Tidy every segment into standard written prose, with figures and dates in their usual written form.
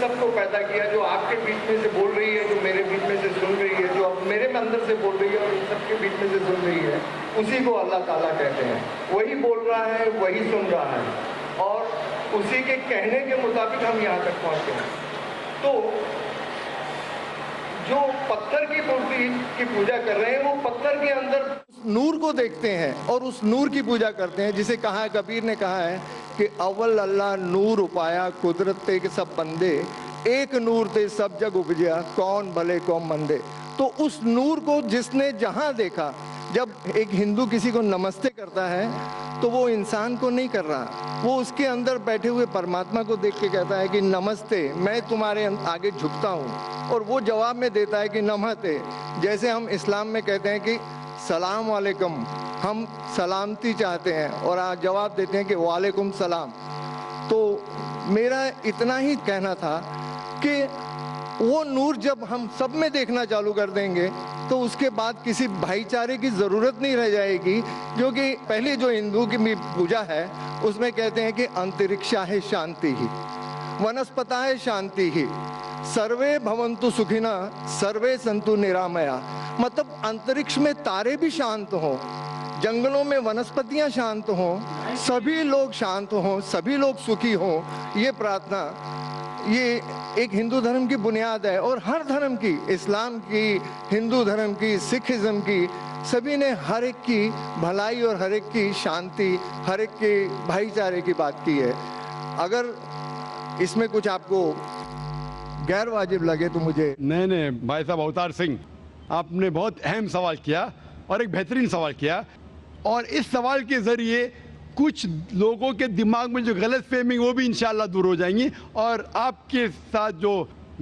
سب کو پیدا کیا, جو آپ کے بیچ میں سے بول رہی ہے, جو میرے بیچ میں سے سن رہی ہے, جو میرے اندر سے بول رہی ہے اور سب کے بیچ میں سے سن رہی ہے, اسی کو اللہ تعالیٰ کہتے ہیں. وہی بول رہا ہے, وہی سن رہا ہے, اور اسی کے کہنے کے مطابق ہم یہاں تک پہنچے ہیں. تو جو پتھر کی مورتی کی پوجا کر رہے ہیں, وہ پتھر کے اندر نور کو دیکھتے ہیں اور اس نور کی پوجا کرتے ہیں, جسے کہا ہے, کبیر نے کہا ہے کہ اول اللہ نور اپایا قدرت تے کے سب بندے, ایک نور تے سب جگ اپجیا کون بھلے کون مندے. تو اس نور کو جس نے جہاں دیکھا, جب ایک ہندو کسی کو نمستے کرتا ہے تو وہ انسان کو نہیں کر رہا, وہ اس کے اندر بیٹھے ہوئے پرماتما کو دیکھ کے کہتا ہے کہ نمستے, میں تمہارے آگے جھکتا ہوں, اور وہ جواب میں دیتا ہے کہ نمستے. جیسے ہم اسلام میں کہتے ہیں کہ السلام علیکم, ہم سلامتی چاہتے ہیں, اور جواب دیتے ہیں کہ وعلیکم السلام. تو میرا اتنا ہی کہنا تھا کہ وہ نور جب ہم سب میں دیکھنا چالو کر دیں گے تو اس کے بعد کسی بھائی چارے کی ضرورت نہیں رہ جائے گی. کیونکہ پہلی جو ہندو کی پوجا ہے اس میں کہتے ہیں کہ انترکشا ہے شانتی ہی, ونسپتا ہے شانتی ہی, سروے بھونتو سکھینا سروے سنتو نرامیا. مطلب انترکش میں تارے بھی شانت ہوں, جنگلوں میں ونسپتیاں شانت ہوں, سبھی لوگ شانت ہوں, سبھی لوگ سکھی ہوں. یہ پرارتھنا, یہ ایک ہندو دھرم کی بنیاد ہے, اور ہر دھرم کی, اسلام کی, ہندو دھرم کی, سکھزم کی, سبھی نے ہر ایک کی بھلائی اور ہر ایک کی شانتی, ہر ایک کے بھائی چارے کی بات کی ہے. اگر اس میں کچھ آپ کو غیر واجب لگے تو مجھے. نہیں بھائی صاحب اوتار سنگھ, آپ نے بہت اہم سوال کیا اور ایک بہترین سوال کیا, اور اس سوال کے ذریعے کچھ لوگوں کے دماغ میں جو غلط فہمی وہ بھی انشاءاللہ دور ہو جائیں گی, اور آپ کے ساتھ جو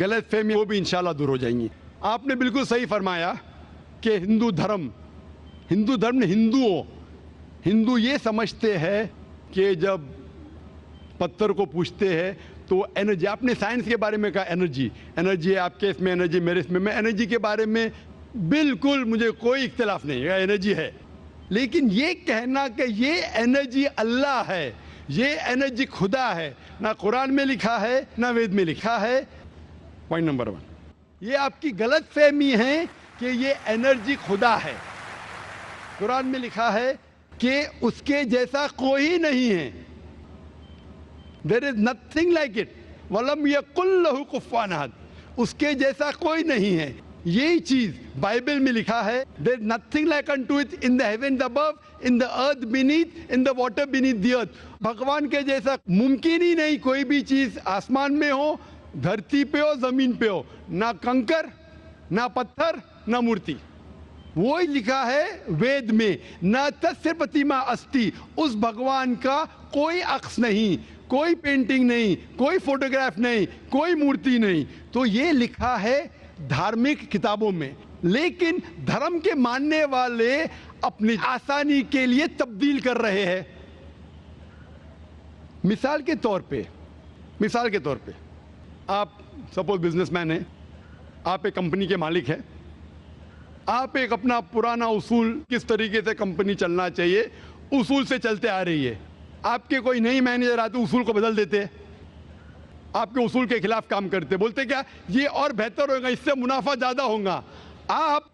غلط فہمی وہ بھی انشاءاللہ دور ہو جائیں گی. آپ نے بالکل صحیح فرمایا کہ ہندو دھرم نے ہندو یہ سمجھتے ہیں کہ جب پتھر کو پوجتے ہیں تو انرجی, آپ نے سائنس کے بارے میں کہا انرجی ہے, آپ کے اس میں انرجی, میرے اس میں انرجی کے بارے میں بالکل مجھے کوئی اختلاف نہیں ہے, انرجی ہے. لیکن یہ کہنا کہ یہ انرجی اللہ ہے, یہ انرجی خدا ہے, نہ قرآن میں لکھا ہے نہ وید میں لکھا ہے. پوائنٹ نمبر 1, یہ آپ کی غلط فہمی ہے کہ یہ انرجی خدا ہے. قرآن میں لکھا ہے کہ اس کے جیسا کوئی نہیں ہے, there is nothing like it, وَلَمْ يَقُلْ لَهُ كُفُوًا أَحَدٌ, اس کے جیسا کوئی نہیں ہے. یہی چیز بائبل میں لکھا ہے, there is nothing like unto it in the heavens above, in the earth beneath, in the water beneath the earth. بھگوان کے جیسا ممکن ہی نہیں کوئی بھی چیز, آسمان میں ہو, دھرتی پہ ہو, زمین پہ ہو, نہ کنکر, نہ پتھر, نہ مورتی. وہی لکھا ہے وید میں, نہ تسیہ پرتیما استی, اس بھگوان کا کوئی عکس نہیں, کوئی پینٹنگ نہیں, کوئی فوٹوگراف نہیں, کوئی مورتی نہیں. تو یہ لکھا ہے دھارمک کتابوں میں, لیکن دھرم کے ماننے والے اپنی آسانی کے لیے تبدیل کر رہے ہیں. مثال کے طور پہ آپ سپوز بزنس مین ہیں, آپ ایک کمپنی کے مالک ہیں, آپ ایک اپنا پرانا اصول, کس طریقے سے کمپنی چلنا چاہیے, اصول سے چلتے آ رہی ہے. آپ کے کوئی نئی مینیجر آتے اصول کو بدل دیتے, آپ کے اصول کے خلاف کام کرتے, بولتے کیا یہ اور بہتر ہوگا, اس سے منافع زیادہ ہوگا. آپ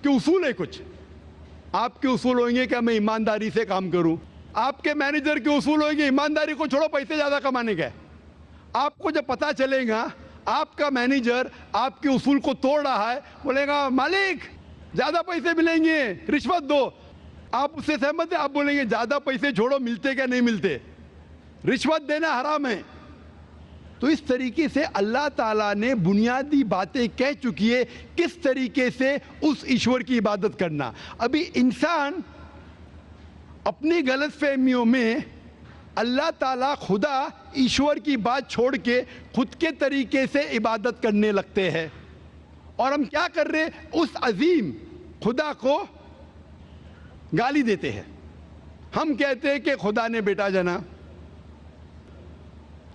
کے اصول ہے کچھ, آپ کے اصول ہوئیں گے کہ میں ایمانداری سے کام کروں, آپ کے مینیجر کے اصول ہوئیں گے ایمانداری کو چھوڑو پیسے زیادہ کمانے کا. آپ کو جب پتہ چلے گا آپ کا مینیجر آپ کے اصول کو توڑ رہا ہے, بولے گا مالک زیادہ پیسے ملیں گے, رشوت دو, آپ اس سے سہمت ہیں, آپ بولیں گے زیادہ پیسے چھوڑو, ملتے کیا نہیں ملتے, رشوت دینا حرام ہے. تو اس طریقے سے اللہ تعالیٰ نے بنیادی باتیں کہہ چکی ہے کس طریقے سے اس ایشور کی عبادت کرنا. ابھی انسان اپنی غلط فہمیوں میں اللہ تعالیٰ خدا ایشور کی بات چھوڑ کے خود کے طریقے سے عبادت کرنے لگتے ہیں, اور ہم کیا کر رہے, اس عظیم خدا کو گالی دیتے ہیں. ہم کہتے ہیں کہ خدا نے بیٹا جنا,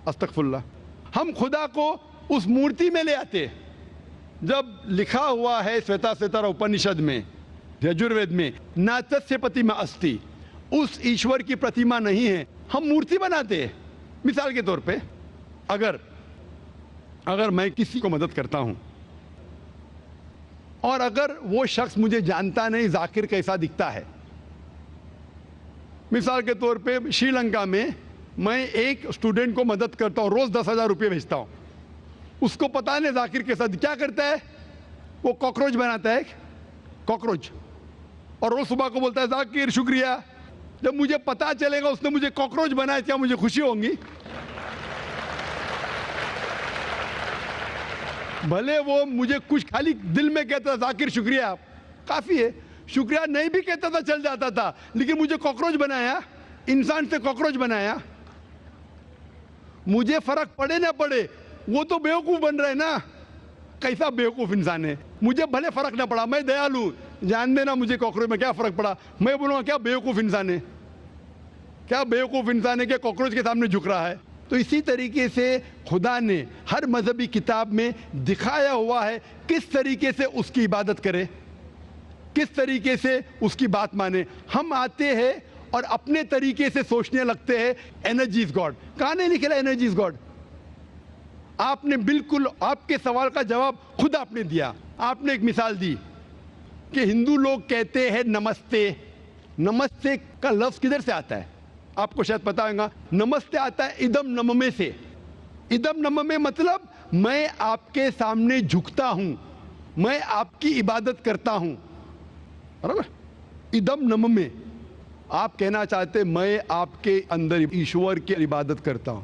استغفر اللہ. ہم خدا کو اس مورتی میں لے آتے, جب لکھا ہوا ہے سویتا سوترا اپنشد میں, یجوروید میں, نہ تسیہ پرتیما استی, اس ایشور کی پرتیما نہیں ہے, ہم مورتی بناتے ہیں. مثال کے طور پہ اگر اگر میں کسی کو مدد کرتا ہوں اور اگر وہ شخص مجھے جانتا نہیں ذاکر کیسا دکھتا ہے، مثال کے طور پہ شری لنکا میں میں ایک اسٹوڈنٹ کو مدد کرتا ہوں، روز 10,000 روپے بھیجتا ہوں، اس کو پتا نہیں ذاکر کیسا کیا کرتا ہے، وہ کاکروچ بناتا ہے، کاکروچ، اور روز صبح کو بولتا ہے ذاکر شکریہ۔ جب مجھے پتا چلے گا اس نے مجھے کاکروچ بنایا، کیا مجھے خوشی ہوں گی؟ بھلے وہ مجھے کچھ خالی دل میں کہتا تھا ذاکر شکریہ کافی ہے، شکریہ نہیں بھی کہتا تھا چل جاتا تھا، لیکن مجھے کاکروچ بنایا، انسان سے کاکروچ بنایا۔ مجھے فرق پڑے نہ پڑے، وہ تو بیوقوف بن رہے نا، کیسا بیوقوف انسان ہے۔ مجھے بھلے فرق نہ پڑا، میں دیالو، جان دینا مجھے کاکروچ میں کیا فرق پڑا، میں بولوں گا کیا بیوقوف انسان ہے، کیا بیوقوف انسان ہے کہ کاکروچ کے سامنے جھک رہا ہے۔ تو اسی طریقے سے خدا نے ہر مذہبی کتاب میں دکھایا ہوا ہے کس طریقے سے اس کی عبادت کرے، کس طریقے سے اس کی بات مانے۔ ہم آتے ہیں اور اپنے طریقے سے سوچنے لگتے ہیں انرجی از گاڈ۔ کہاں نہیں لکھا انرجی از گاڈ؟ آپ نے بالکل آپ کے سوال کا جواب خود آپ نے دیا۔ آپ نے ایک مثال دی کہ ہندو لوگ کہتے ہیں نمستے، نمستے کا لفظ کدھر سے آتا ہے؟ آپ کو شاید پتا ہوگا، نمستے آتا ہے ادم نممے سے۔ ادم نممے مطلب میں آپ کے سامنے جھکتا ہوں، میں آپ کی عبادت کرتا ہوں، برابر؟ ادم نممے، آپ کہنا چاہتے میں آپ کے اندر ایشور کی عبادت کرتا ہوں۔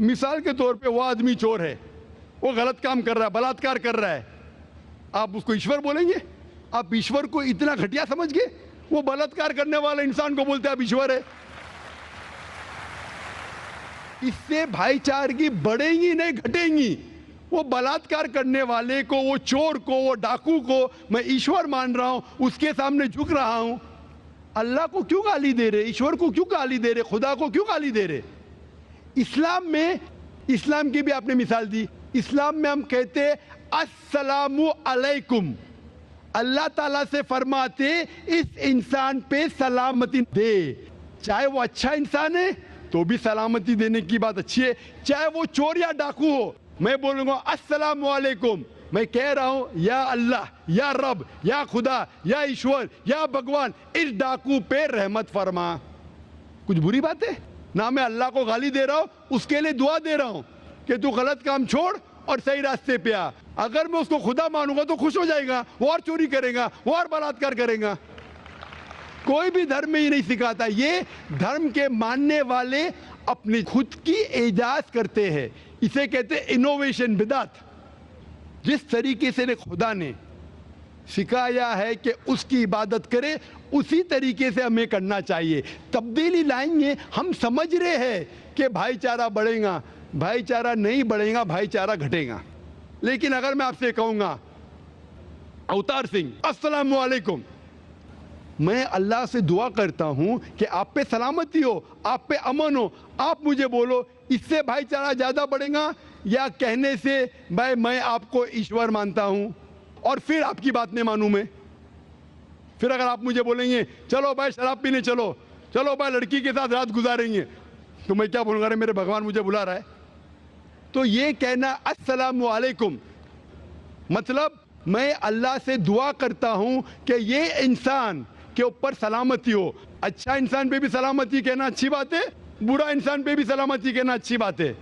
مثال کے طور پہ وہ آدمی چور ہے، وہ غلط کام کر رہا ہے، بلاತ್ಕಾರ کر رہا ہے، آپ اس کو ایشور بولیں گے؟ آپ ایشور کو اتنا گھٹیا سمجھ گئے؟ وہ بلاತ್ಕಾರ کرنے والا انسان کو بولتے ہیں آپ ایشور ہے۔ اس سے بھائی چارگی بڑھیں گی نہیں گھٹیں گی۔ وہ بلاತ್ಕಾರ کرنے والے کو، وہ چور کو، وہ ڈاکو کو میں ایشور مان رہا ہوں، اس کے سامنے جھک رہا ہوں۔ اللہ کو کیوں گالی دے رہے، ایشور کو کیوں گالی دے رہے، خدا کو کیوں گالی دے رہے؟ اسلام میں، اسلام کی بھی آپ نے مثال دی، اسلام میں ہم کہتے السلام علیکم، اللہ تعالیٰ سے فرماتے اس انسان پہ سلامتی دے، چاہے وہ اچھا انسان ہے تو بھی سلامتی دینے کی بات اچھی ہے، چاہے وہ چور یا ڈاکو ہو، میں بولوں گا السلام علیکم، میں کہہ رہا ہوں یا اللہ، یا رب، یا خدا، یا ایشور، یا بھگوان اس ڈاکو پہ رحمت فرما۔ کچھ بری بات ہے؟ نہ میں اللہ کو گالی دے رہا ہوں، اس کے لیے دعا دے رہا ہوں کہ تو غلط کام چھوڑ اور صحیح راستے پہ آ۔ اگر میں اس کو خدا مانوں گا تو خوش ہو جائے گا، وہ اور چوری کرے گا، وہ اور بلاತ್ಕಾರ کرے گا۔ کوئی بھی دھرم میں یہ نہیں سکھاتا، یہ دھرم کے ماننے والے اپنی خود کی ایجاد کرتے ہیں، اسے کہتے ہیں انوویشن، بدعت۔ جس طریقے سے خدا نے سکھایا ہے کہ اس کی عبادت کرے، اسی طریقے سے ہمیں کرنا چاہیے۔ تبدیلی لائیں گے، ہم سمجھ رہے ہیں کہ بھائی چارہ بڑھے گا، بھائی چارہ نہیں بڑھے گا، بھائی چارہ گھٹے گا۔ لیکن اگر میں آپ سے کہوں گا اوتار سنگھ السلام علیکم، میں اللہ سے دعا کرتا ہوں کہ آپ پہ سلامتی ہو، آپ پہ امن ہو، آپ مجھے بولو اس سے بھائی چارہ زیادہ بڑھے گا یا کہنے سے بھائی میں آپ کو ایشور مانتا ہوں اور پھر آپ کی بات نہیں مانوں میں؟ پھر اگر آپ مجھے بولیں گے چلو بھائی شراب پینے چلو، چلو بھائی لڑکی کے ساتھ رات گزاریں گے، تو میں کیا بولوں گا؟ ارے میرے بھگوان مجھے بلا رہا ہے۔ تو یہ کہنا السلام علیکم مطلب میں اللہ سے دعا کرتا ہوں کہ یہ انسان کے اوپر سلامتی ہو۔ اچھا انسان پہ بھی سلامتی کہنا اچھی بات ہے، برا انسان پہ بھی سلامتی کہنا اچھی بات ہے۔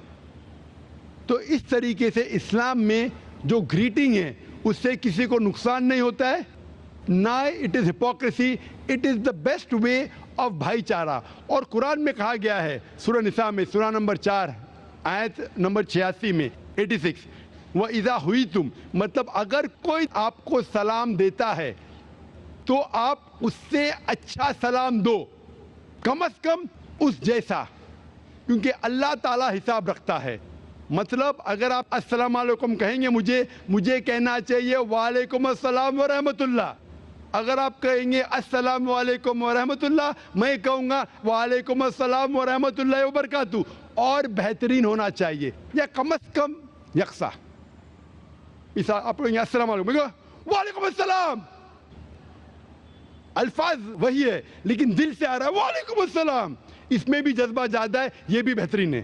تو اس طریقے سے اسلام میں جو گریٹنگ ہے اس سے کسی کو نقصان نہیں ہوتا ہے، نہ it is hypocrisy, it is the best way of بھائی چارہ۔ اور قرآن میں کہا گیا ہے سورہ نساء میں، سورہ نمبر 4 آیت نمبر 86 میں 86، وَإِذَا حُيِّيتُمْ، مطلب اگر کوئی آپ کو سلام دیتا ہے تو آپ اس سے اچھا سلام دو، کم از کم اس جیسا، کیونکہ اللہ تعالیٰ حساب رکھتا ہے۔ مطلب اگر آپ السلام علیکم کہیں گے مجھے کہنا چاہیے وعلیکم السلام ورحمۃ اللہ۔ اگر آپ کہیں گے السلام علیکم ورحمۃ اللہ، میں کہوں گا وعلیکم السلام ورحمۃ اللہ وبرکاتہ، اور بہترین ہونا چاہیے یا کم از کم یکساں۔ مثال آپ کہیں گے السلام علیکم، میں کہوں وعلیکم السلام، الفاظ وہی ہے لیکن دل سے آ رہا ہے وعلیکم السلام، اس میں بھی جذبہ زیادہ ہے، یہ بھی بہترین ہے۔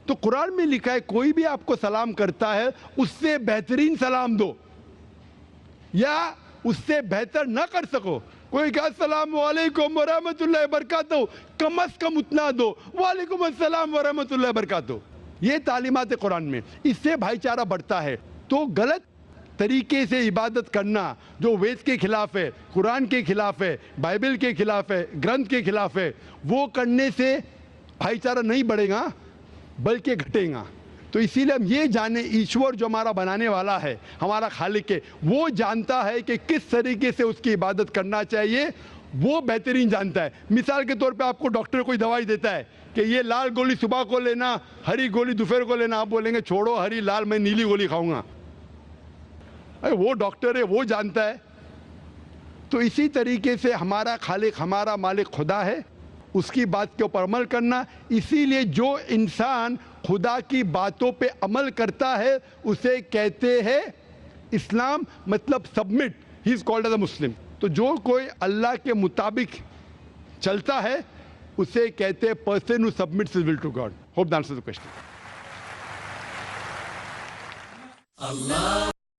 تو قرآن میں لکھا ہے کوئی بھی آپ کو سلام کرتا ہے اس سے بہترین سلام دو, یا اس سے بہتر نہ کر سکو, کوئی کہا السلام علیکم ورحمۃ اللہ وبرکاتہ, کم از کم اتنا دو, وعلیکم السلام ورحمۃ اللہ وبرکاتہ. یہ تعلیمات قرآن میں, اس سے بھائی چارہ بڑھتا ہے. تو غلط طریقے سے عبادت کرنا جو وید کے خلاف ہے, قرآن کے خلاف ہے, بائبل کے خلاف ہے, گرنتھ کے خلاف ہے, وہ کرنے سے بھائی چارہ نہیں بڑھے گا بلکہ گھٹے گا. تو اسی لیے ہم یہ جانیں ایشور جو ہمارا بنانے والا ہے, ہمارا خالق ہے, وہ جانتا ہے کہ کس طریقے سے اس کی عبادت کرنا چاہیے, وہ بہترین جانتا ہے. مثال کے طور پہ آپ کو ڈاکٹر کوئی دوائی دیتا ہے کہ یہ لال گولی صبح کو لینا, ہری گولی دوپہر کو لینا, آپ بولیں گے چھوڑو ہری لال, میں نیلی گولی کھاؤں گا. وہ ڈاکٹر ہے, وہ جانتا ہے. تو اسی طریقے سے ہمارا خالق, ہمارا مالک خدا ہے, اس کی بات کے اوپر عمل کرنا. اسی لیے جو انسان خدا کی باتوں پہ عمل کرتا ہے اسے کہتے ہیں اسلام, مطلب submit, he is called as a Muslim. تو جو کوئی اللہ کے مطابق چلتا ہے اسے کہتے ہیں person who submits his will to God. Hope that answers the question.